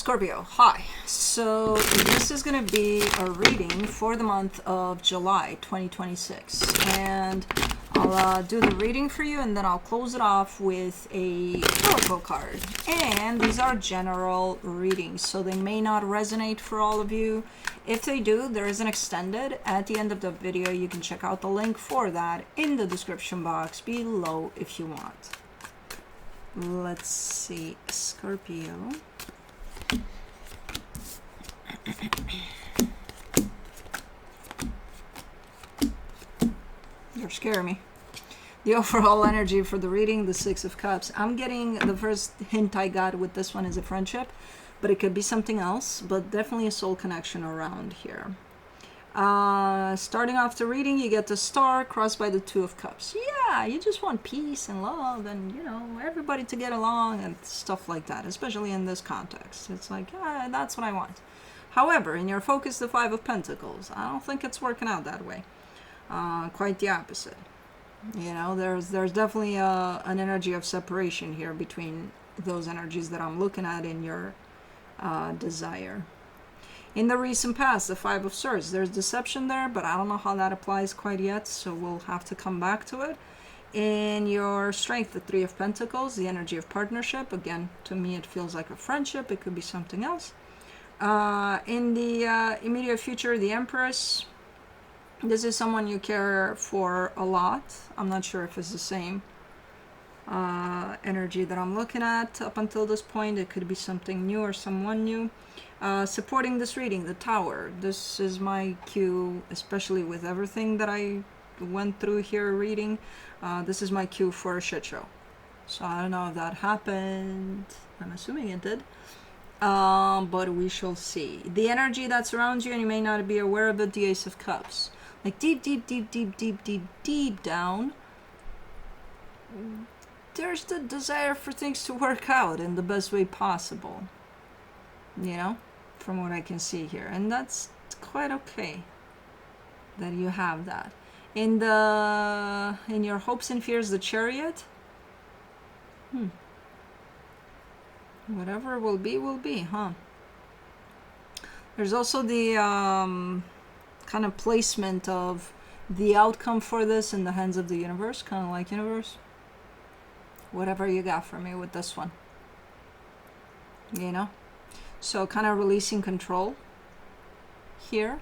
Scorpio, hi. So this is going to be a reading for the month of July 2026. And I'll do the reading for you and then I'll close it off with a oracle card. And these are general readings, so they may not resonate for all of you. If they do, there is an extended at the end of the video. You can check out the link for that in the description box below if you want. Let's see, Scorpio. You're scaring me. The overall energy for the reading, the Six of Cups. I'm getting, the first hint I got with this one is a friendship, but it could be something else, but definitely a soul connection around here. Starting off the reading, you get the Star crossed by the Two of Cups. Yeah, you just want peace and love and, you know, everybody to get along and stuff like that, especially in this context. It's like, yeah, that's what I want. However, in your focus, the Five of Pentacles, I don't think it's working out that way. Quite the opposite. You know, there's definitely an energy of separation here between those energies that I'm looking at in your desire. In the recent past, the Five of Swords, there's deception there, but I don't know how that applies quite yet, so we'll have to come back to it. In your strength, the Three of Pentacles, the energy of partnership. Again, to me, it feels like a friendship. It could be something else. In the immediate future, the Empress. This is someone you care for a lot. I'm not sure if it's the same energy that I'm looking at up until this point. It could be something new or someone new. Supporting this reading, the Tower. This is my cue, especially with everything that I went through here reading. This is my cue for a shit show. So I don't know if that happened. I'm assuming it did. But we shall see. The energy that surrounds you, and you may not be aware of it, the Ace of Cups. Like deep down, there's the desire for things to work out in the best way possible. You know, from what I can see here. And that's quite okay that you have that. In your hopes and fears, the Chariot. Whatever will be, huh? There's also the kind of placement of the outcome for this in the hands of the universe, kind of like universe. Whatever you got for me with this one. You know? So kind of releasing control here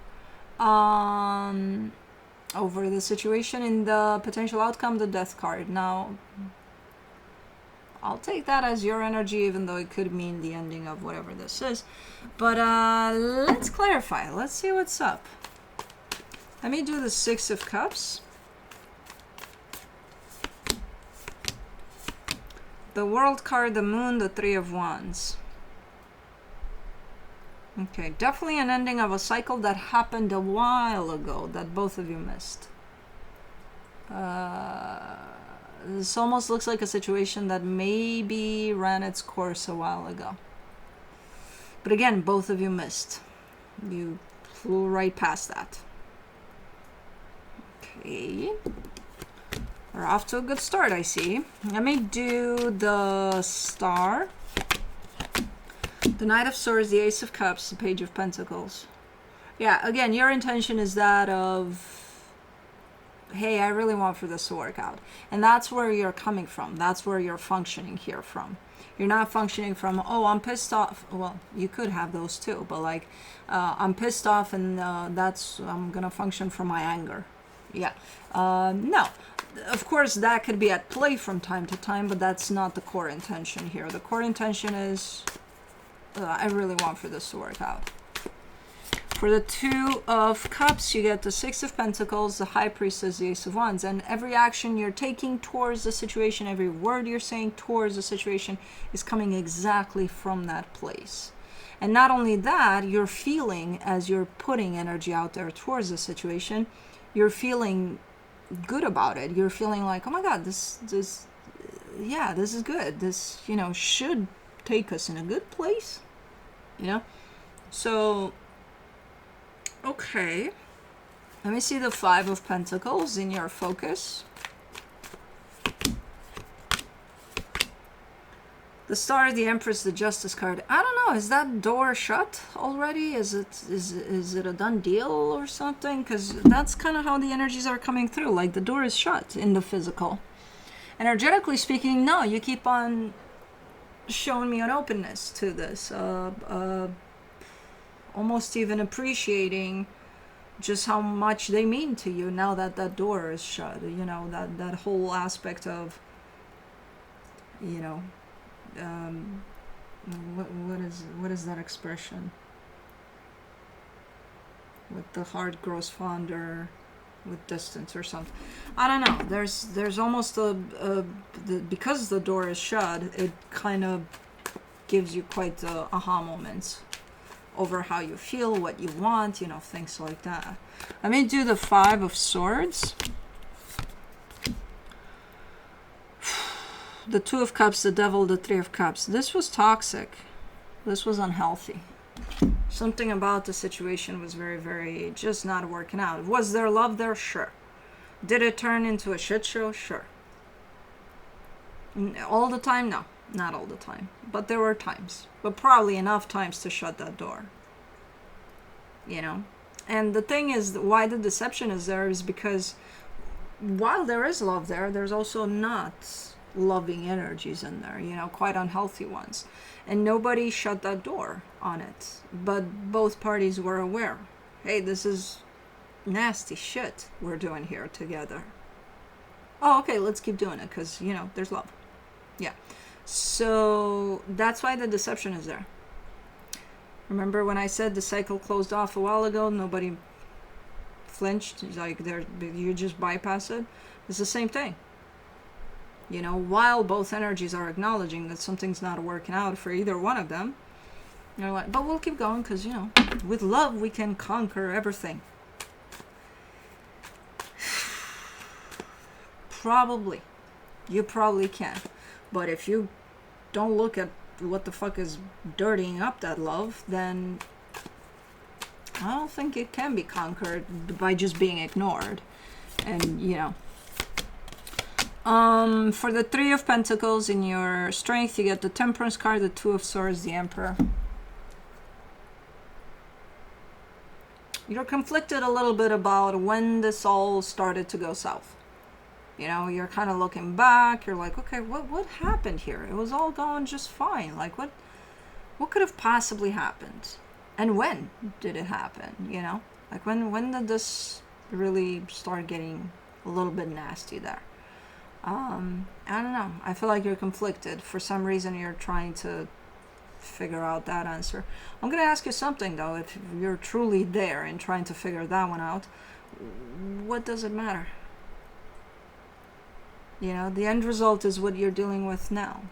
over the situation. In the potential outcome, the Death card. Now, I'll take that as your energy, even though it could mean the ending of whatever this is. But let's clarify. Let's see what's up. Let me do the Six of Cups. The World card, the Moon, the Three of Wands. Okay, definitely an ending of a cycle that happened a while ago that both of you missed. This almost looks like a situation that maybe ran its course a while ago. But again, both of you missed. You flew right past that. Okay. We're off to a good start, I see. Let me do the Star. The Knight of Swords, the Ace of Cups, the Page of Pentacles. Yeah, again, your intention is that of, hey, I really want for this to work out. And that's where you're coming from. That's where you're functioning here from. You're not functioning from, oh, I'm pissed off. Well, you could have those too, but like, I'm pissed off and I'm going to function from my anger. Yeah. No. Of course, that could be at play from time to time, but that's not the core intention here. The core intention is, I really want for this to work out. For the Two of Cups, you get the Six of Pentacles, the High Priestess, the Ace of Wands. And every action you're taking towards the situation, every word you're saying towards the situation is coming exactly from that place. And not only that, you're feeling, as you're putting energy out there towards the situation, you're feeling good about it. You're feeling like, oh my God, this is good. This, you know, should take us in a good place, you know? So, okay. Let me see the Five of Pentacles in your focus. The Star, the Empress, the Justice card. I don't know. Is that door shut already? Is it a done deal or something? Because that's kind of how the energies are coming through. Like the door is shut in the physical. Energetically speaking, no. You keep on showing me an openness to this. Almost even appreciating just how much they mean to you now that that door is shut. You know, that whole aspect of, you know, what is that expression? With the heart grows fonder with distance or something. I don't know. There's almost because the door is shut, it kind of gives you quite the aha moments over how you feel, what you want, you know, things like that. I may do the 5 of Swords. The 2 of Cups, the Devil, the 3 of Cups. This was toxic. This was unhealthy. Something about the situation was very, very just not working out. Was there love there? Sure. Did it turn into a shit show? Sure. All the time? No. Not all the time. But there were times. But probably enough times to shut that door. You know? And the thing is, why the deception is there is because while there is love there, there's also not loving energies in there, you know, quite unhealthy ones. And nobody shut that door on it. But both parties were aware. Hey, this is nasty shit we're doing here together. Oh, okay, let's keep doing it because, you know, there's love. Yeah. So that's why the deception is there. Remember when I said the cycle closed off a while ago, nobody flinched, like you just bypass it? It's the same thing. You know, while both energies are acknowledging that something's not working out for either one of them, you're like, but we'll keep going because, you know, with love we can conquer everything. Probably. You probably can. But if you don't look at what the fuck is dirtying up that love, then I don't think it can be conquered by just being ignored. And, you know. For the 3 of Pentacles in your strength, you get the Temperance card, the 2 of Swords, the Emperor. You're conflicted a little bit about when this all started to go south. You know, you're kind of looking back. You're like, okay, what happened here? It was all going just fine. Like, what could have possibly happened? And when did it happen? You know, like when did this really start getting a little bit nasty there? I don't know. I feel like you're conflicted. For some reason, you're trying to figure out that answer. I'm going to ask you something, though. If you're truly there and trying to figure that one out, what does it matter? You know, the end result is what you're dealing with now.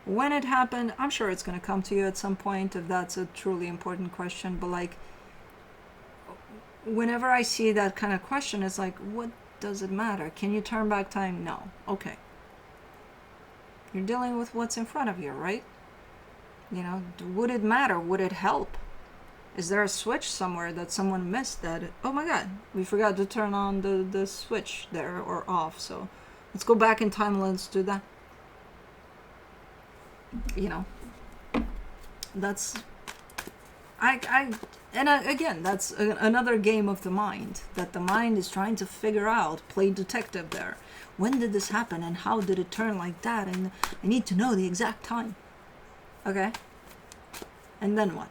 When it happened, I'm sure it's going to come to you at some point if that's a truly important question. But, like, whenever I see that kind of question, it's like, what does it matter? Can you turn back time? No. Okay. You're dealing with what's in front of you, right? You know, would it matter? Would it help? Is there a switch somewhere that someone missed that, oh my god, we forgot to turn on the switch there or off, so let's go back in time, let's do that. You know, that's, again, that's another game of the mind, that the mind is trying to figure out, play detective there. When did this happen and how did it turn like that? And I need to know the exact time. Okay? And then what?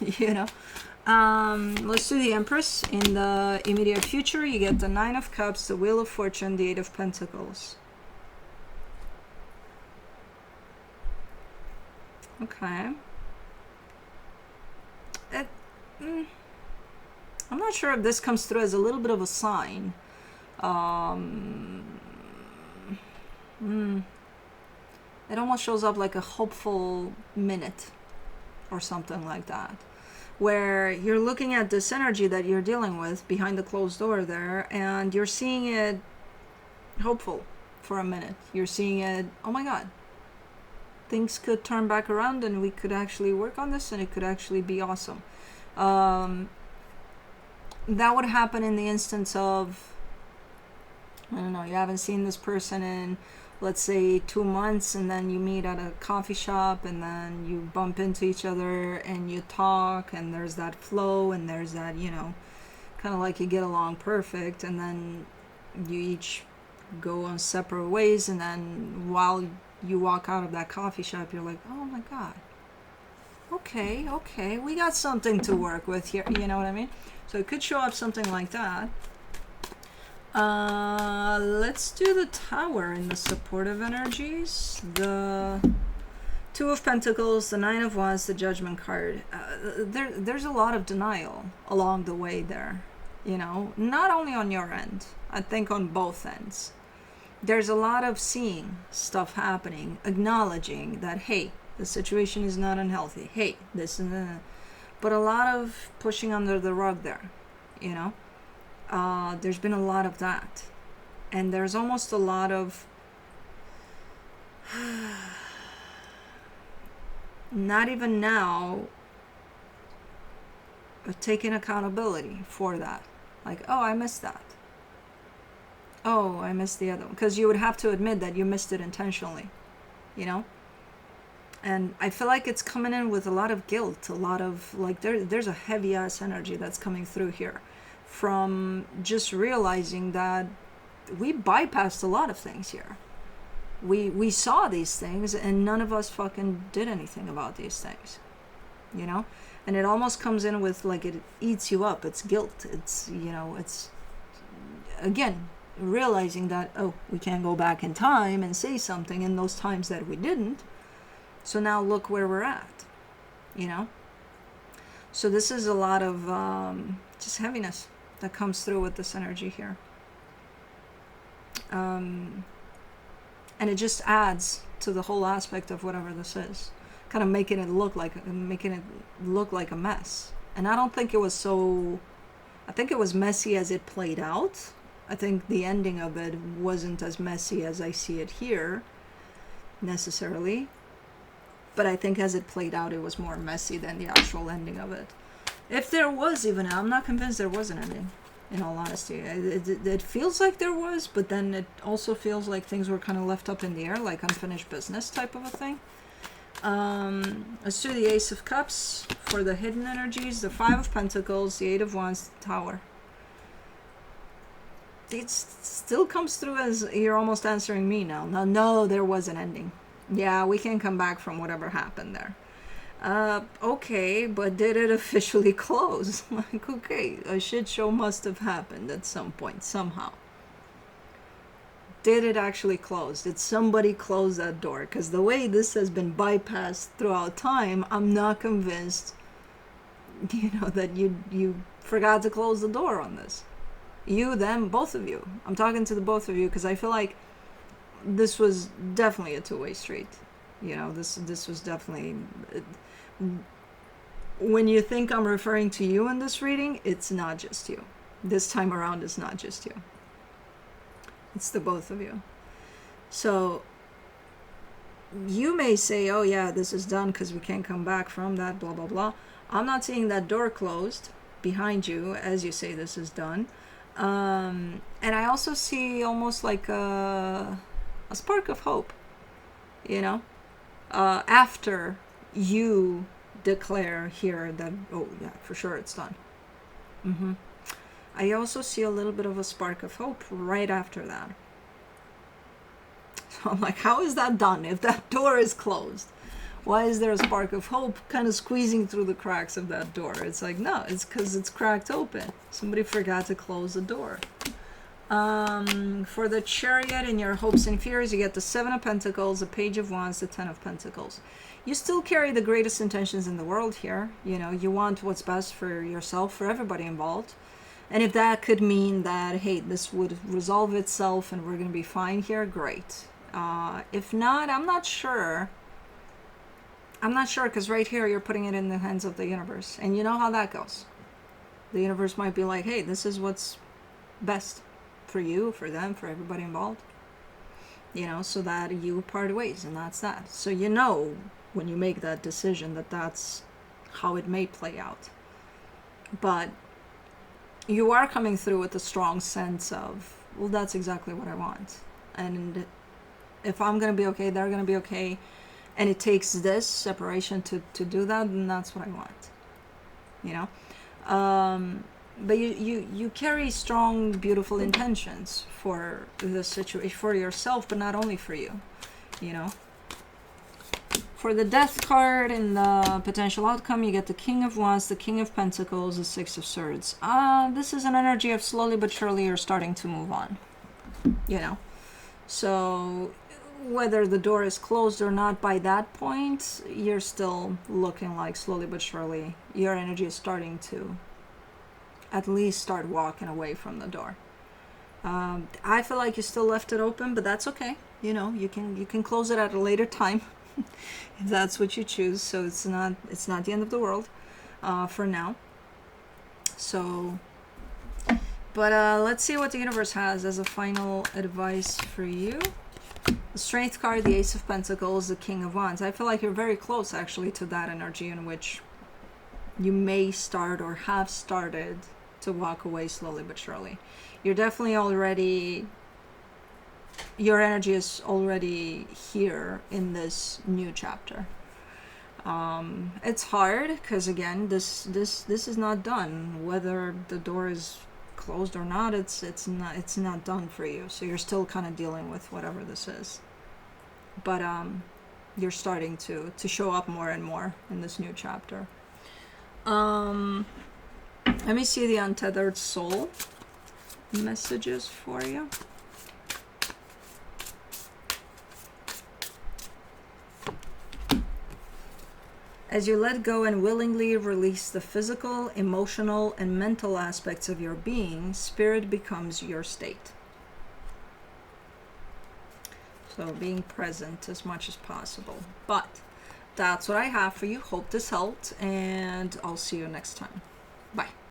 You know? Let's do the Empress. In the immediate future, you get the 9 of Cups, the Wheel of Fortune, the 8 of Pentacles. Okay. I'm not sure if this comes through as a little bit of a sign. It almost shows up like a hopeful minute or something like that, where you're looking at this energy that you're dealing with behind the closed door there, and you're seeing it hopeful for a minute. You're seeing it, oh my god, things could turn back around and we could actually work on this and it could actually be awesome. That would happen in the instance of, I don't know, you haven't seen this person in let's say 2 months, and then you meet at a coffee shop, and then you bump into each other and you talk, and there's that flow, and there's that, kind of like you get along perfect, and then you each go on separate ways, and then while you walk out of that coffee shop, you're like, oh my god, okay, we got something to work with here, you know what I mean? So it could show up something like that. Let's do the Tower in the supportive energies. The Two of Pentacles, the Nine of Wands, the Judgment card. There's a lot of denial along the way there, not only on your end, I think on both ends. There's a lot of seeing stuff happening, acknowledging that, hey, the situation is not unhealthy. Hey, this and that. But a lot of pushing under the rug there, there's been a lot of that. And there's almost a lot of not even now, but taking accountability for that. Like, oh, I missed that. Oh, I missed the other one. Because you would have to admit that you missed it intentionally, And I feel like it's coming in with a lot of guilt, a lot of, like, there's a heavy-ass energy that's coming through here from just realizing that we bypassed a lot of things here. We saw these things, and none of us fucking did anything about these things, And it almost comes in with, like, it eats you up. It's guilt. It's, it's, again, realizing that, oh, we can't go back in time and say something in those times that we didn't. So now look where we're at, So this is a lot of just heaviness that comes through with this energy here. And it just adds to the whole aspect of whatever this is, kind of making it look like a mess. And I don't think it was so. I think it was messy as it played out. I think the ending of it wasn't as messy as I see it here, necessarily. But I think as it played out, it was more messy than the actual ending of it. If there was even, I'm not convinced there was an ending, in all honesty. It feels like there was, but then it also feels like things were kind of left up in the air, like unfinished business type of a thing. Let's do the Ace of Cups for the hidden energies, the Five of Pentacles, the Eight of Wands, the Tower. It still comes through as you're almost answering me now. No, there was an ending. Yeah, we can come back from whatever happened there. Okay, but did it officially close? Like, okay, a shit show must have happened at some point, somehow. Did it actually close? Did somebody close that door? Because the way this has been bypassed throughout time, I'm not convinced, that you forgot to close the door on this. You, them, both of you. I'm talking to the both of you because I feel like this was definitely a two-way street. This was definitely. When you think I'm referring to you in this reading, it's not just you. This time around, it's not just you. It's the both of you. So you may say, oh yeah, this is done because we can't come back from that, blah, blah, blah. I'm not seeing that door closed behind you as you say this is done. And I also see almost like a spark of hope, after you declare here that, oh yeah, for sure it's done. I also see a little bit of a spark of hope right after that. So I'm like, how is that done if that door is closed? Why is there a spark of hope kind of squeezing through the cracks of that door? It's like, no, it's because it's cracked open. Somebody forgot to close the door. For the Chariot in your hopes and fears, you get the Seven of Pentacles, the Page of Wands, the Ten of Pentacles. You still carry the greatest intentions in the world here. You want what's best for yourself, for everybody involved. And if that could mean that, hey, this would resolve itself and we're going to be fine here, great. If not, I'm not sure. Because right here you're putting it in the hands of the universe. And you know how that goes. The universe might be like, hey, this is what's best for you, for them, for everybody involved. So that you part ways, and that's that. So when you make that decision that that's how it may play out. But you are coming through with a strong sense of, well, that's exactly what I want. And if I'm gonna be okay, they're gonna be okay, and it takes this separation to do that, then that's what I want, you know. But you carry strong, beautiful intentions for the situation, for yourself, but not only for you, you know. For the Death card in the potential outcome, you get the King of Wands, the King of Pentacles, the Six of Swords. This is an energy of slowly but surely you're starting to move on, you know. So whether the door is closed or not by that point, you're still looking like slowly but surely your energy is starting to at least start walking away from the door. I feel like you still left it open, but that's okay. You know, you can close it at a later time if that's what you choose. So it's not the end of the world for now. So, but let's see what the universe has as a final advice for you. The Strength card, the Ace of Pentacles, the King of Wands. I feel like you're very close actually to that energy in which you may start or have started to walk away slowly but surely. You're definitely already, your energy is already here in this new chapter. It's hard because again, this is not done. Whether the door is closed or not, it's not done for you. So you're still kind of dealing with whatever this is. But you're starting to show up more and more in this new chapter. Let me see the Untethered Soul messages for you. As you let go and willingly release the physical, emotional, and mental aspects of your being, spirit becomes your state. So being present as much as possible. But that's what I have for you. Hope this helped, and I'll see you next time. Bye.